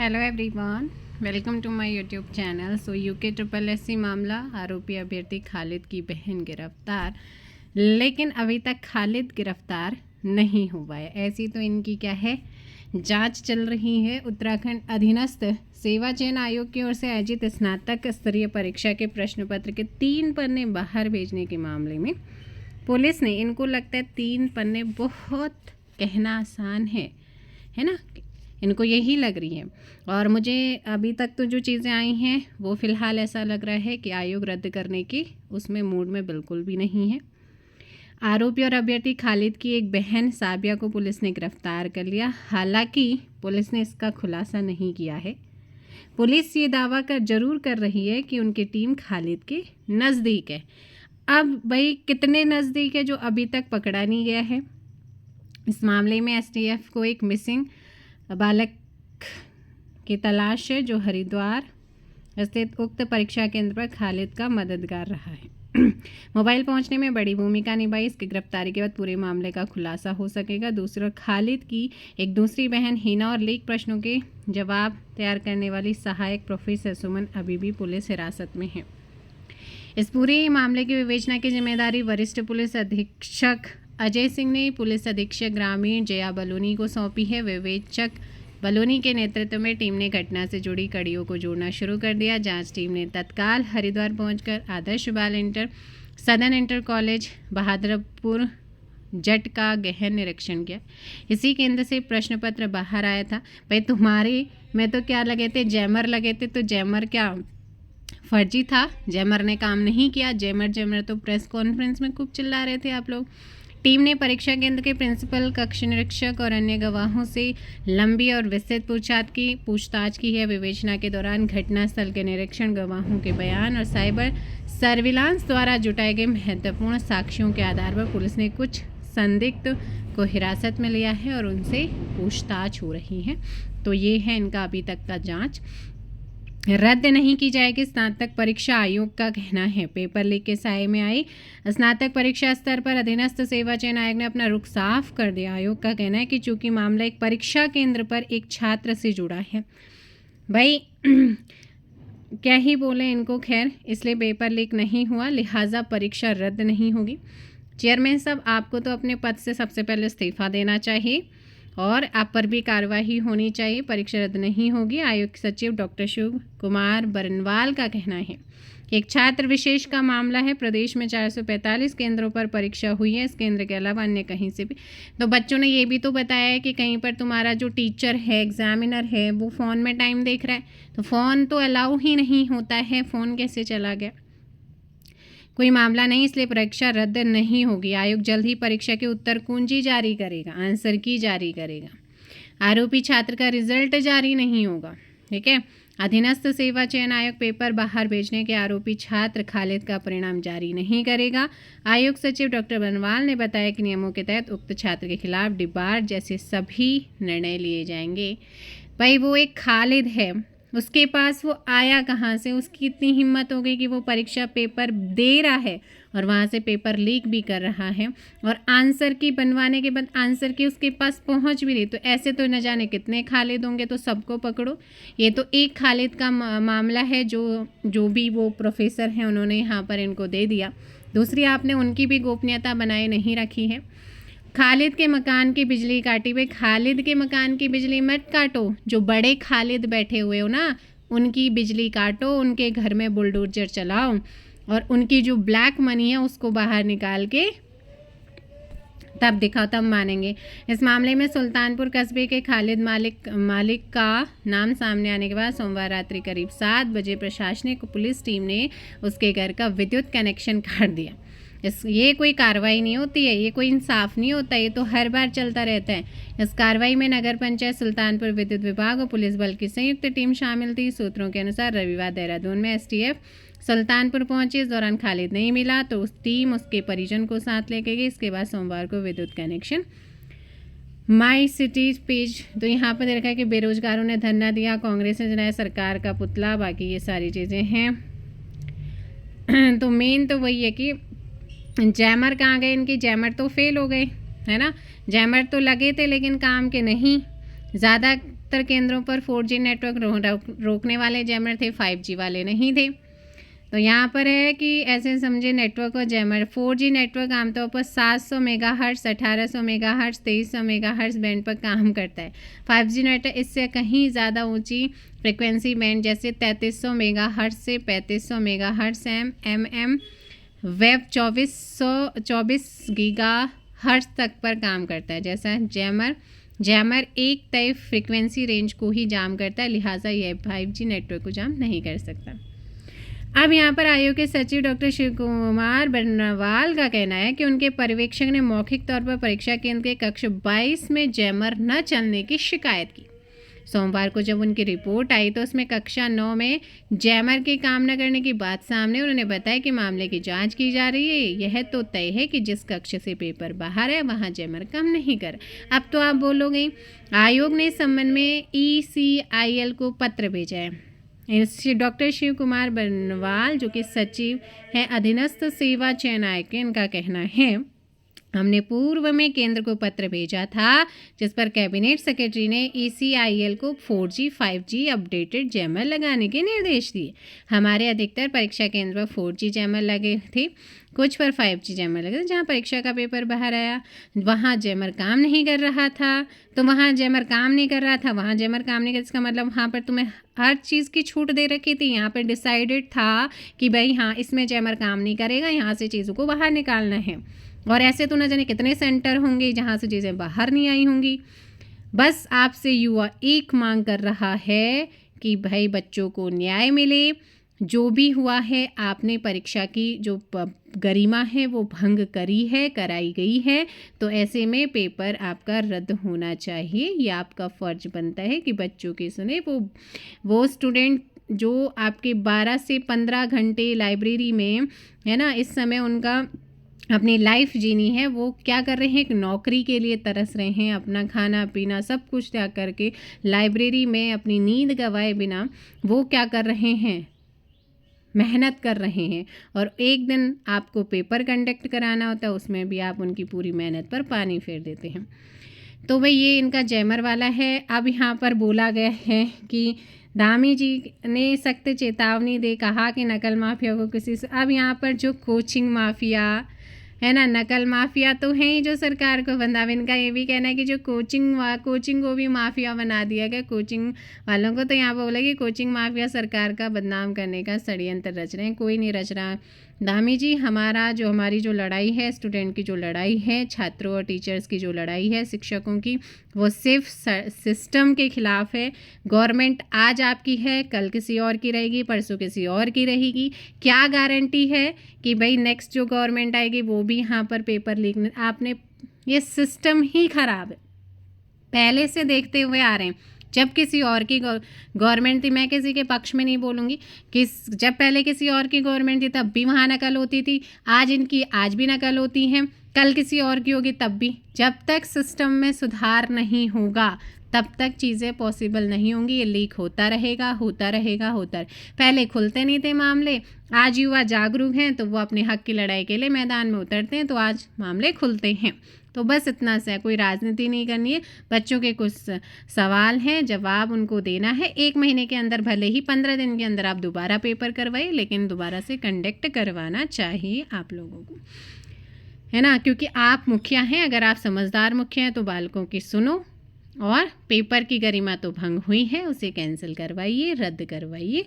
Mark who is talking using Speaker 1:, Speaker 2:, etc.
Speaker 1: Hello everyone, welcome to my YouTube channel. So UK triple SC मामला, आरोपी अभ्यर्थी खालिद की बहन गिरफ्तार, लेकिन अभी तक खालिद गिरफ्तार नहीं हुआ है। ऐसी तो इनकी क्या है, जांच चल रही है। उत्तराखंड अधीनस्थ सेवा चयन आयोग की ओर से आयोजित स्नातक स्तरीय परीक्षा के प्रश्न पत्र के 3 पन्ने बाहर भेजने के मामले में पुलिस ने, इनको लगता है 3 पन्ने बहुत कहना आसान है ना, इनको यही लग रही है। और मुझे अभी तक तो जो चीज़ें आई हैं वो फ़िलहाल ऐसा लग रहा है कि आयोग रद्द करने की उसमें मूड में बिल्कुल भी नहीं है। आरोपी और अभ्यर्थी खालिद की एक बहन साबिया को पुलिस ने गिरफ्तार कर लिया। हालांकि पुलिस ने इसका खुलासा नहीं किया है। पुलिस ये दावा जरूर कर रही है कि उनकी टीम खालिद के नज़दीक है। अब भाई कितने नज़दीक है जो अभी तक पकड़ा नहीं गया है। इस मामले में एसटीएफ को एक मिसिंग बालक की तलाश है जो हरिद्वार स्थित उक्त परीक्षा केंद्र पर खालिद का मददगार रहा है। मोबाइल पहुंचने में बड़ी भूमिका निभाई। इसकी गिरफ्तारी के बाद पूरे मामले का खुलासा हो सकेगा। दूसरी ओर खालिद की एक दूसरी बहन हिना और लीक प्रश्नों के जवाब तैयार करने वाली सहायक प्रोफेसर सुमन अभी भी पुलिस हिरासत में है। इस पूरे मामले की विवेचना की जिम्मेदारी वरिष्ठ पुलिस अधीक्षक अजय सिंह ने पुलिस अधीक्षक ग्रामीण जया बलूनी को सौंपी है। विवेचक बलूनी के नेतृत्व में टीम ने घटना से जुड़ी कड़ियों को जोड़ना शुरू कर दिया। जांच टीम ने तत्काल हरिद्वार पहुंचकर आदर्श बाल इंटर, सदन इंटर कॉलेज बहादुरपुर जट का गहन निरीक्षण किया। इसी केंद्र से प्रश्न पत्र बाहर आया था। भाई तुम्हारे में तो क्या लगे थे, जैमर लगे थे, तो जैमर क्या फर्जी था? जैमर ने काम नहीं किया। जैमर तो प्रेस कॉन्फ्रेंस में खूब चिल्ला रहे थे आप लोग। टीम ने परीक्षा केंद्र के प्रिंसिपल, कक्ष निरीक्षक और अन्य गवाहों से लंबी और विस्तृत पूछताछ की है। विवेचना के दौरान घटनास्थल के निरीक्षण, गवाहों के बयान और साइबर सर्विलांस द्वारा जुटाए गए महत्वपूर्ण साक्ष्यों के आधार पर पुलिस ने कुछ संदिग्ध को हिरासत में लिया है और उनसे पूछताछ हो रही है। तो ये है इनका अभी तक का जांच। रद्द नहीं की जाएगी, स्नातक परीक्षा आयोग का कहना है। पेपर लीक के साये में आई स्नातक परीक्षा स्तर पर अधीनस्थ सेवा चयन आयोग ने अपना रुख साफ कर दिया। आयोग का कहना है कि चूंकि मामला एक परीक्षा केंद्र पर एक छात्र से जुड़ा है, भाई क्या ही बोले इनको, खैर, इसलिए पेपर लीक नहीं हुआ, लिहाजा परीक्षा रद्द नहीं होगी। चेयरमैन साहब, आपको तो अपने पद से सबसे पहले इस्तीफा देना चाहिए और आप पर भी कार्रवाई होनी चाहिए। परीक्षा रद्द नहीं होगी। आयोग सचिव डॉक्टर शिव कुमार बरनवाल का कहना है कि एक छात्र विशेष का मामला है। प्रदेश में 445 केंद्रों पर परीक्षा हुई है। इस केंद्र के अलावा अन्य कहीं से भी। तो बच्चों ने ये भी तो बताया है कि कहीं पर तुम्हारा जो टीचर है, एग्जामिनर है, वो फ़ोन में टाइम देख रहा है, तो फ़ोन तो अलाउ ही नहीं होता है। फ़ोन कैसे चला गया? कोई मामला नहीं, इसलिए परीक्षा रद्द नहीं होगी। आयोग जल्द ही परीक्षा के उत्तर कुंजी जारी करेगा, आंसर की जारी करेगा। आरोपी छात्र का रिजल्ट जारी नहीं होगा, ठीक है। अधीनस्थ सेवा चयन आयोग पेपर बाहर भेजने के आरोपी छात्र खालिद का परिणाम जारी नहीं करेगा। आयोग सचिव डॉक्टर बनवाल ने बताया कि नियमों के तहत उक्त छात्र के खिलाफ डिबार जैसे सभी निर्णय लिए जाएंगे। भाई वो एक खालिद है, उसके पास वो आया कहाँ से? उसकी इतनी हिम्मत हो गई कि वो परीक्षा पेपर दे रहा है और वहाँ से पेपर लीक भी कर रहा है और आंसर की बनवाने के बाद आंसर की उसके पास पहुँच भी नहीं। तो ऐसे तो न जाने कितने खालिद होंगे, तो सबको पकड़ो। ये तो एक खालिद का मामला है जो भी वो प्रोफेसर हैं उन्होंने यहाँ पर इनको दे दिया। दूसरी, आपने उनकी भी गोपनीयता बनाए नहीं रखी है। खालिद के मकान की बिजली काटी। भाई खालिद के मकान की बिजली मत काटो, जो बड़े खालिद बैठे हुए हो ना, उनकी बिजली काटो, उनके घर में बुलडोजर चलाओ और उनकी जो ब्लैक मनी है उसको बाहर निकाल के तब दिखाओ, तब मानेंगे। इस मामले में सुल्तानपुर कस्बे के खालिद मालिक का नाम सामने आने के बाद सोमवार रात्रि करीब 7 बजे प्रशासनिक पुलिस टीम ने उसके घर का विद्युत कनेक्शन काट दिया। ये कोई कार्रवाई नहीं होती है, ये कोई इंसाफ नहीं होता, ये तो हर बार चलता रहता है। इस कार्रवाई में नगर पंचायत, सुल्तानपुर विद्युत विभाग और पुलिस बल की संयुक्त टीम शामिल थी। सूत्रों के अनुसार रविवार देहरादून में एसटीएफ सुल्तानपुर पहुंची। इस दौरान खालिद नहीं मिला तो उस टीम उसके परिजन को साथ लेके गई। इसके बाद सोमवार को विद्युत कनेक्शन। माई सिटी पेज तो यहाँ पर देखा है कि बेरोजगारों ने धरना दिया, कांग्रेस ने जलाया सरकार का पुतला, बाकी ये सारी चीज़ें हैं। तो मेन तो वही है कि जैमर कहाँ गए इनकी? जैमर तो फेल हो गए, है ना। जैमर तो लगे थे लेकिन काम के नहीं। ज़्यादा अधिकतर केंद्रों पर 4G नेटवर्क रोकने वाले जैमर थे, 5G वाले नहीं थे। तो यहाँ पर है कि ऐसे समझे नेटवर्क और जैमर। 4G नेटवर्क आमतौर पर 700 मेगाहर्ट्ज़, 1800 मेगाहर्ट्ज़, 2300 मेगाहर्ट्ज़ बैंड पर काम करता है। 5G नेटवर्क इससे कहीं ज़्यादा ऊंची फ्रिक्वेंसी बैंड जैसे 3300 मेगाहर्ट्ज़ से 3500 मेगाहर्ट्ज़ MM वेब 2424 गीगाहर्ट्ज़ तक पर काम करता है। जैसा जैमर एक तय फ्रिक्वेंसी रेंज को ही जाम करता है, लिहाजा यह 5G नेटवर्क को जाम नहीं कर सकता। अब यहाँ पर आयोग के सचिव डॉक्टर शिव कुमार बर्नवाल का कहना है कि उनके पर्यवेक्षक ने मौखिक तौर पर परीक्षा केंद्र के कक्ष 22 में जैमर न चलने की शिकायत की। सोमवार को जब उनकी रिपोर्ट आई तो उसमें कक्षा 9 में जैमर के काम न करने की बात सामने। उन्होंने बताया कि मामले की जांच की जा रही है। यह तो तय है कि जिस कक्ष से पेपर बाहर है वहां जैमर काम नहीं कर। अब तो आप बोलोगे, आयोग ने इस संबंध में ECIL को पत्र भेजा है। डॉक्टर शिव कुमार बर्नवाल जो कि सचिव हैं अधीनस्थ सेवा चयन आयोग के, इनका कहना है, हमने पूर्व में केंद्र को पत्र भेजा था जिस पर कैबिनेट सेक्रेटरी ने ECIL को 4G 5G अपडेटेड जैमर लगाने के निर्देश दिए। हमारे अधिकतर परीक्षा केंद्र पर 4G जैमर लगे थे, कुछ पर 5G जैमर लगे थे। जहाँ परीक्षा का पेपर बाहर आया वहाँ जैमर काम नहीं कर रहा था, तो वहाँ जैमर काम नहीं कर रहा था, वहाँ जैमर काम नहीं कर, इसका मतलब वहाँ पर तुम्हें हर चीज़ की छूट दे रखी थी। यहाँ पर डिसाइडेड था कि भाई हाँ इसमें जैमर काम नहीं करेगा, यहाँ से चीज़ों को बाहर निकालना है। और ऐसे तो न जाने कितने सेंटर होंगे जहाँ से चीज़ें बाहर नहीं आई होंगी। बस आपसे युवा एक मांग कर रहा है कि भाई बच्चों को न्याय मिले। जो भी हुआ है, आपने परीक्षा की जो गरिमा है वो भंग कराई गई है, तो ऐसे में पेपर आपका रद्द होना चाहिए। ये आपका फ़र्ज बनता है कि बच्चों की सुने। वो स्टूडेंट जो आपके 12 से 15 घंटे लाइब्रेरी में है ना, इस समय उनका अपनी लाइफ जीनी है, वो क्या कर रहे हैं, एक नौकरी के लिए तरस रहे हैं। अपना खाना पीना सब कुछ त्याग करके लाइब्रेरी में अपनी नींद गंवाए बिना वो क्या कर रहे हैं, मेहनत कर रहे हैं। और एक दिन आपको पेपर कंडक्ट कराना होता है, उसमें भी आप उनकी पूरी मेहनत पर पानी फेर देते हैं। तो भाई ये इनका जैमर वाला है। अब यहाँ पर बोला गया है कि धामी जी ने सख्त चेतावनी दे कहा कि नकल माफिया को किसी से, अब यहाँ पर जो कोचिंग माफिया है ना, नकल माफिया तो हैं ही जो सरकार को बंदा। इनका ये भी कहना है कि जो कोचिंग को भी माफिया बना दिया गया, कोचिंग वालों को। तो यहाँ पर बोला कि कोचिंग माफिया सरकार का बदनाम करने का षड्यंत्र रच रहे हैं, कोई नहीं रच रहा। धामी जी, हमारी जो लड़ाई है, स्टूडेंट की जो लड़ाई है, छात्रों और टीचर्स की जो लड़ाई है, शिक्षकों की, वो सिर्फ सिस्टम के खिलाफ है। गवर्नमेंट आज आपकी है, कल किसी और की रहेगी, परसों किसी और की रहेगी। क्या गारंटी है कि भाई नेक्स्ट जो गवर्नमेंट आएगी वो भी यहाँ पर पेपर लीक। आपने ये सिस्टम ही खराब है, पहले से देखते हुए आ रहे हैं। जब किसी और की गवर्नमेंट थी, मैं किसी के पक्ष में नहीं बोलूँगी, कि जब पहले किसी और की गवर्नमेंट थी तब भी वहाँ नकल होती थी, आज इनकी आज भी नकल होती हैं, कल किसी और की होगी तब भी। जब तक सिस्टम में सुधार नहीं होगा तब तक चीज़ें पॉसिबल नहीं होंगी। ये लीक होता रहेगा। पहले खुलते नहीं थे मामले, आज युवा जागरूक हैं तो वो अपने हक की लड़ाई के लिए मैदान में उतरते हैं, तो आज मामले खुलते हैं। तो बस इतना सा, कोई राजनीति नहीं करनी है। बच्चों के कुछ सवाल हैं, जवाब उनको देना है। 1 महीने के अंदर, भले ही 15 दिन के अंदर आप दोबारा पेपर करवाइए, लेकिन दोबारा से कंडक्ट करवाना चाहिए आप लोगों को, है ना, क्योंकि आप मुखिया हैं। अगर आप समझदार मुखिया हैं तो बालकों की सुनो, और पेपर की गरिमा तो भंग हुई है, उसे कैंसिल करवाइए, रद्द करवाइए।